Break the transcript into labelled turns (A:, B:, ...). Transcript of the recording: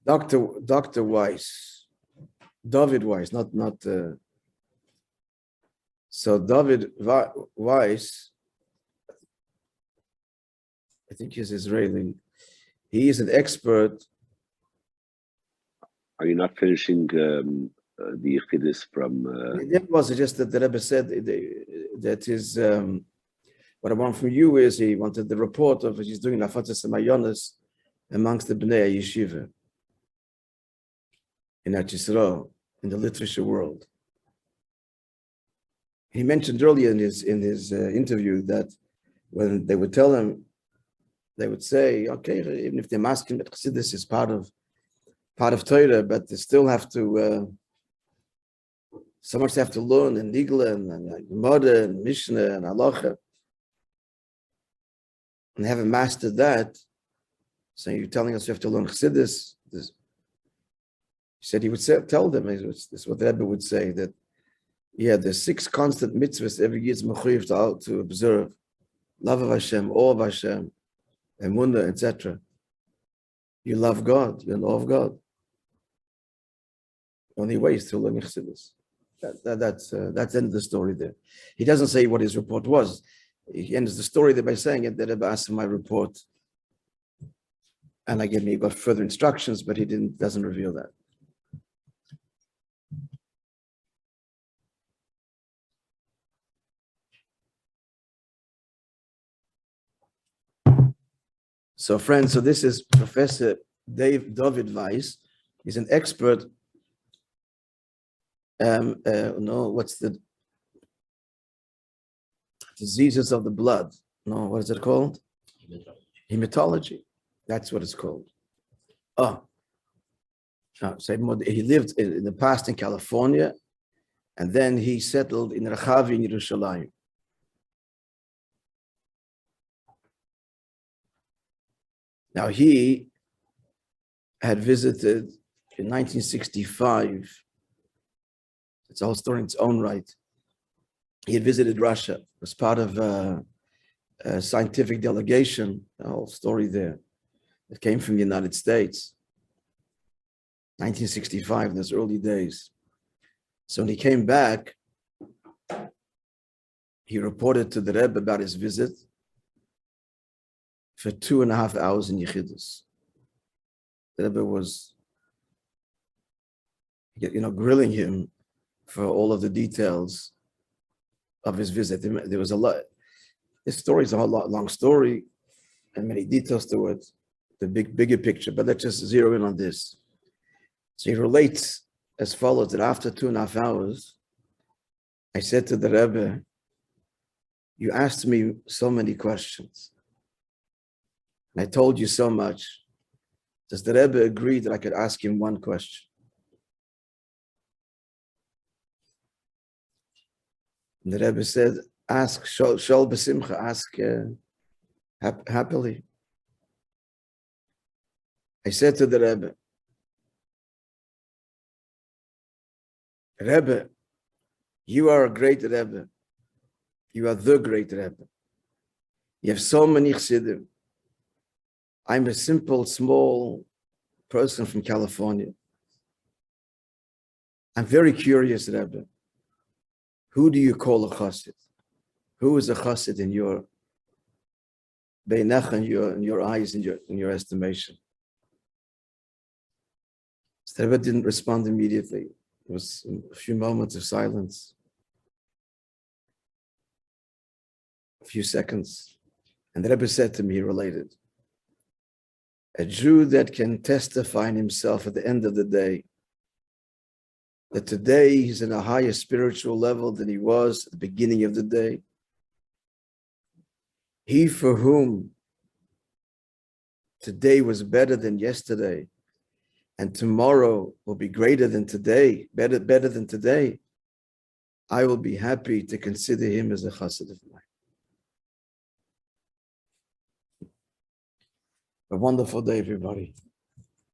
A: Dr. Weiss, David Weiss, not. So David Weiss, I think he's Israeli. He is an expert.
B: Are you not finishing the Yechidus from?
A: It was just that the Rebbe said that his. What I want from you is he wanted the report of what he's doing Lafatzas Mayonis amongst the Bnei Yeshiva in Eretz Yisrael, in the literature world. He mentioned earlier in his interview that when they would tell him, they would say, okay, even if they're masking that Chassidus is part of Torah, but they still have to, so much they have to learn in Nigla and Gemara and Mishnah and Halacha, and haven't mastered that. So you're telling us you have to learn Chassidus. He said he would tell them, this is what the Rebbe would say, that there's 6 constant mitzvahs every year is mechuyev to observe. Love of Hashem, awe of Hashem, emunah, etc. You love God, you know of God. Only way is to learn Chassidus. That's the end of the story there. He doesn't say what his report was. He ends the story there by saying it, that Rebbe asked him my report, and he got further instructions, but he doesn't reveal that. So friends, so this is Professor David Weiss. He's an expert. What's the diseases of the blood? No, what is it called? Hematology. That's what it's called. So he lived in the past in California, and then he settled in Rechavi in Yerushalayim. Now he had visited in 1965. It's a whole story in its own right. He had visited Russia as part of a scientific delegation, a whole story there, that came from the United States. 1965, those early days. So when he came back, he reported to the Rebbe about his visit for 2.5 hours in Yechidus. The Rebbe was, grilling him for all of the details of his visit. There was a lot. This story is a long story and many details to it, the bigger picture, but let's just zero in on this. So he relates as follows, that after 2.5 hours, I said to the Rebbe, you asked me so many questions, and I told you so much. Does the Rebbe agree that I could ask him one question? And the Rebbe said, ask, shol b'simcha, ask happily. I said to the Rebbe, you are a great Rebbe. You are the great Rebbe. You have so many Chassidim. I'm a simple, small person from California. I'm very curious, Rebbe. Who do you call a chassid? Who is a chassid in your beinach, in your eyes, in your estimation? So the Rebbe didn't respond immediately. It was a few moments of silence, a few seconds. And the Rebbe said to me, he related, a Jew that can testify in himself at the end of the day that today he's in a higher spiritual level than he was at the beginning of the day. He for whom today was better than yesterday, and tomorrow will be greater than today, better than today, I will be happy to consider him as a chassid of mine. A wonderful day, everybody.